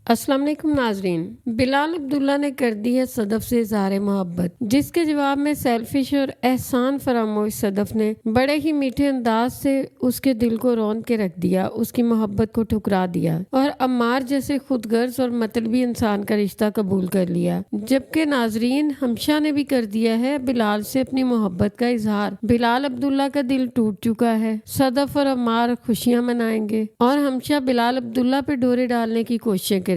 अस्सलाम वालेकुम नाजरीन। बिलाल अब्दुल्ला ने कर दी है सदफ से इजहार मोहब्बत, जिसके जवाब में सेल्फिश और एहसान फरामोश सदफ ने बड़े ही मीठे अंदाज से उसके दिल को रौंद के रख दिया, उसकी मोहब्बत को ठुकरा दिया और अम्मार जैसे खुदगर्ज और मतलबी इंसान का रिश्ता कबूल कर लिया। जबकि नाजरीन हमशा ने भी कर दिया है बिलाल से अपनी मोहब्बत का इजहार। बिलाल अब्दुल्ला का दिल टूट चुका है। सदफ और अम्मार खुशियां मनाएंगे और हमशा बिलाल अब्दुल्ला पे डोरे डालने की कोशिशें करेगी।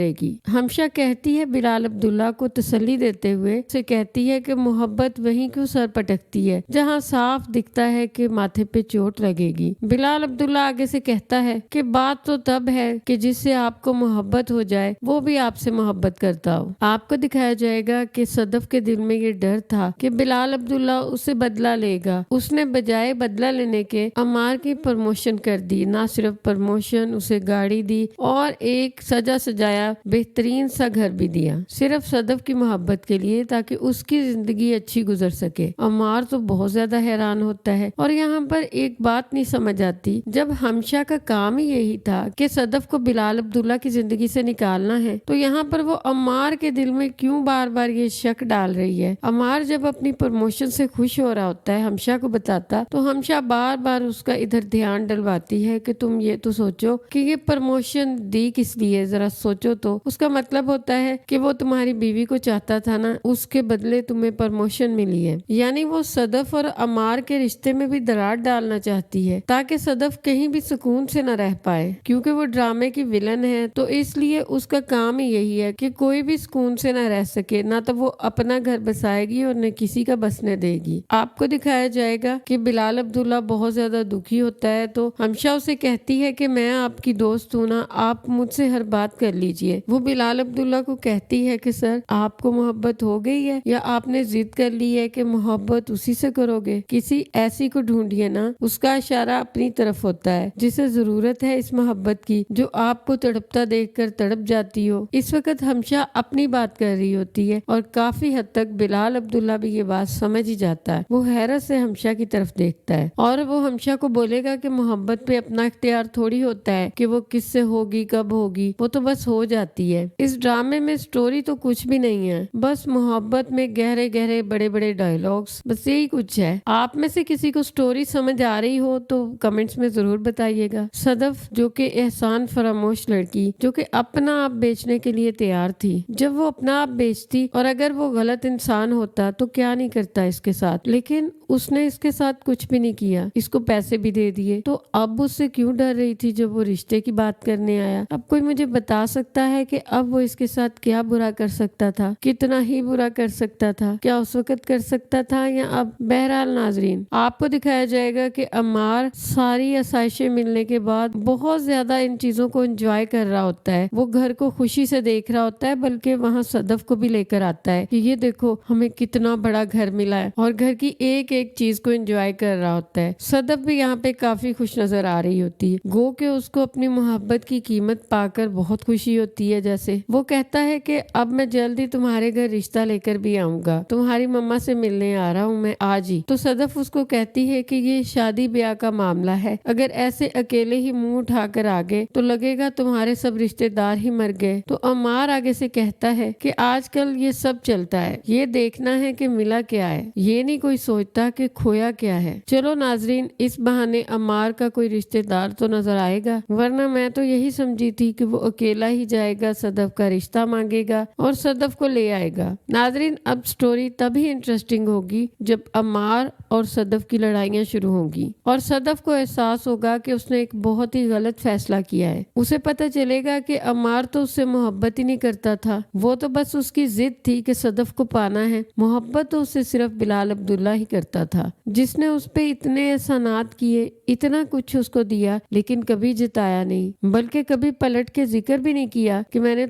हमशा कहती है बिलाल अब्दुल्ला को तसल्ली देते हुए, उसे कहती है कि मोहब्बत वहीं क्यों सर पटकती है जहां साफ दिखता है कि माथे पे चोट लगेगी। बिलाल अब्दुल्ला आगे से कहता है कि बात तो तब है कि जिससे आपको मोहब्बत हो जाए वो भी आपसे मोहब्बत करता हो। आपको दिखाया जाएगा कि सदफ के दिल में ये डर था कि बिलाल अब्दुल्ला उससे बदला लेगा। उसने बजाय बदला लेने के अम्मार की प्रमोशन कर दी। ना सिर्फ प्रमोशन, उसे गाड़ी दी और एक सजा सजाया बेहतरीन सा घर भी दिया, सिर्फ सदफ की मोहब्बत के लिए, ताकि उसकी जिंदगी अच्छी गुजर सके। अम्मार तो बहुत ज्यादा हैरान होता है और यहाँ पर एक बात नहीं समझ आती, जब हमशा का काम ही यही था कि सदफ को बिलाल अब्दुल्ला की जिंदगी से निकालना है, तो यहाँ पर वो अम्मार के दिल में क्यों बार बार ये शक डाल रही है। अम्मार जब अपनी प्रमोशन से खुश हो रहा होता है, हमशा को बताता, तो हमशा बार बार उसका इधर ध्यान डलवाती है कि तुम ये तो सोचो कि ये प्रमोशन दी किस लिए, जरा सोचो। तो उसका मतलब होता है कि वो तुम्हारी बीवी को चाहता था ना, उसके बदले तुम्हें प्रमोशन मिली है। यानी वो सदफ और अम्मार के रिश्ते में भी दरार डालना चाहती है ताकि सदफ कहीं भी सुकून से न रह पाए। क्योंकि वो ड्रामे की विलन है, तो इसलिए उसका काम ही यही है कि कोई भी सुकून से न रह सके। ना तो वो अपना घर बसाएगी और न किसी का बसने देगी। आपको दिखाया जाएगा कि बिलाल अब्दुल्ला बहुत ज्यादा दुखी होता है, तो हमशा उसे कहती है कि मैं आपकी दोस्त हूँ ना, आप मुझसे हर बात कर लीजिए। वो बिलाल अब्दुल्ला को कहती है कि सर, आपको मोहब्बत हो गई है या आपने जिद कर ली है कि मोहब्बत उसी से करोगे? किसी ऐसी को ढूंढिए ना। उसका इशारा अपनी तरफ होता है जिसे जरूरत है इस मोहब्बत की, जो आपको तड़पता देखकर तड़प जाती हो। इस वक्त हमशा अपनी बात कर रही होती है और काफी हद तक बिलाल अब्दुल्ला भी ये बात समझ ही जाता है। वो हैरत से हमशा की तरफ देखता है और वो हमशा को बोलेगा कि मोहब्बत पे अपना इख्तियार थोड़ी होता है कि वो किससे होगी, कब होगी, वो तो बस हो जाती है। इस ड्रामे में स्टोरी तो कुछ भी नहीं है, बस मोहब्बत में गहरे गहरे बड़े बड़े डायलॉग्स, बस यही कुछ है। आप में से किसी को स्टोरी समझ आ रही हो तो कमेंट्स में जरूर बताइएगा। सदफ जो कि एहसान फरामोश लड़की, जो कि अपना आप बेचने के लिए तैयार थी, जब वो अपना आप बेचती और अगर वो गलत इंसान होता तो क्या नहीं करता इसके साथ, लेकिन उसने इसके साथ कुछ भी नहीं किया, इसको पैसे भी दे दिए। तो अब उससे क्यों डर रही थी जब वो रिश्ते की बात करने आया? अब कोई मुझे बता सकता है कि अब वो इसके साथ क्या बुरा कर सकता था, कितना ही बुरा कर सकता था, क्या उस वक्त कर सकता था या अब? बहरहाल नाजरीन, आपको दिखाया जाएगा कि अम्मार सारी आसाइशें मिलने के बाद बहुत ज्यादा इन चीजों को एंजॉय कर रहा होता है। वो घर को खुशी से देख रहा होता है, बल्कि वहाँ सदफ को भी लेकर आता है कि ये देखो हमें कितना बड़ा घर मिला है, और घर की एक एक चीज को एंजॉय कर रहा होता है। सदफ भी यहाँ पे काफी खुश नजर आ रही होती है, गो के उसको अपनी मोहब्बत की कीमत पाकर बहुत खुशी होती है। जैसे वो कहता है कि अब मैं जल्दी तुम्हारे घर रिश्ता लेकर भी आऊंगा, तुम्हारी मम्मा से मिलने आ रहा हूँ मैं आज ही। तो सदफ उसको कहती है कि ये शादी ब्याह का मामला है, अगर ऐसे अकेले ही मुंह उठाकर आ गए तो लगेगा तुम्हारे सब रिश्तेदार ही मर गए। तो अम्मार आगे से कहता है कि आजकल ये सब चलता है, ये देखना है कि मिला क्या है, ये नहीं कोई सोचता कि खोया क्या है। चलो नाजरीन, इस बहाने अम्मार का कोई रिश्तेदार तो नजर आएगा, वरना मैं तो यही समझी थी कि वो अकेला ही जाएगा, सदफ का रिश्ता मांगेगा और सदफ को ले आएगा। नाजरीन, अब स्टोरी तभी इंटरेस्टिंग होगी जब अम्मार और सदफ की लड़ाइयाँ शुरू होंगी और सदफ को एहसास होगा कि उसने एक बहुत ही गलत फैसला किया है। उसे पता चलेगा कि अम्मार तो उससे मोहब्बत ही नहीं करता था, वो तो बस उसकी जिद थी कि सदफ को पाना है। मोहब्बत तो उससे सिर्फ बिलाल अब्दुल्ला ही करता था, जिसने उस पे इतने एहसानात किए, इतना कुछ उसको दिया, लेकिन कभी जिताया नहीं, बल्कि कभी पलट के जिक्र भी नहीं किया कि मैंने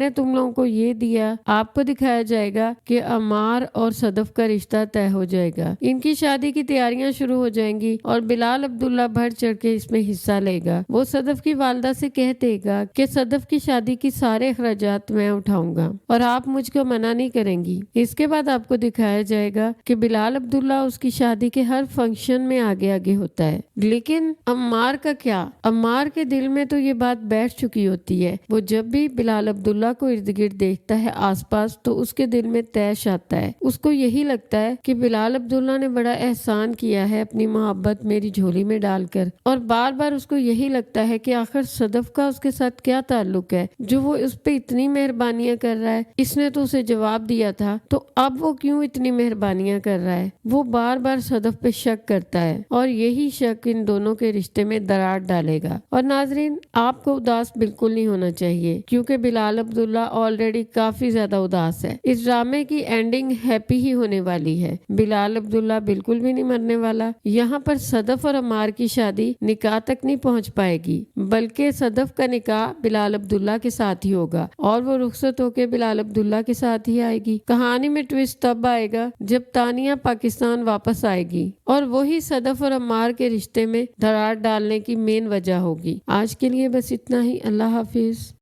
तुम लोगों को ये दिया। आपको दिखाया जाएगा कि अम्मार और सदफ का रिश्ता तय हो जाएगा, इनकी शादी की तैयारियां शुरू हो जाएंगी और बिलाल अब्दुल्ला बढ़ चढ़ के इसमें हिस्सा लेगा। वो सदफ की वालदा से कह देगा कि सदफ की शादी की सारे अखराजात मैं उठाऊंगा और आप मुझको मना नहीं करेंगी। इसके बाद आपको दिखाया जाएगा कि बिलाल अब्दुल्ला उसकी शादी के हर फंक्शन में आगे होता है। लेकिन अम्मार का क्या? अम्मार के दिल में तो ये बात बैठ चुकी होती है ہے۔ وہ جب بھی بلال عبداللہ کو ارد گرد دیکھتا ہے آس پاس تو اس کے دل میں تیش آتا ہے۔ اس کو یہی لگتا ہے کہ بلال عبداللہ نے بڑا احسان کیا ہے اپنی محبت میری جھولی میں ڈال کر، اور بار بار اس کو یہی لگتا ہے کہ آخر صدف کا اس کے ساتھ کیا تعلق ہے جو وہ اس پہ اتنی مہربانیاں کر رہا ہے۔ اس نے تو اسے جواب دیا تھا، تو اب وہ کیوں اتنی مہربانیاں کر رہا ہے؟ وہ بار بار صدف پہ شک کرتا ہے اور یہی شک ان دونوں کے رشتے میں دراڑ ڈالے گا۔ اور ناظرین، آپ کو اداس بالکل نہیں ہونا چاہیے کیونکہ بلال عبداللہ آلریڈی کافی زیادہ اداس ہے۔ اس ڈرامے کی اینڈنگ ہیپی ہی ہونے والی ہے۔ بلال عبداللہ بالکل بھی نہیں مرنے والا۔ یہاں پر صدف اور عمار کی شادی نکاح تک نہیں پہنچ پائے گی، بلکہ صدف کا نکاح بلال عبداللہ کے ساتھ ہی ہوگا اور وہ رخصت ہو کے بلال عبداللہ کے ساتھ ہی آئے گی۔ کہانی میں ٹویسٹ تب آئے گا جب تانیہ پاکستان واپس آئے گی اور وہی صدف اور عمار کے رشتے میں دراڑ ڈالنے کی مین وجہ ہوگی۔ آج کے لیے بس اتنا ہی۔ اللہ حافظ۔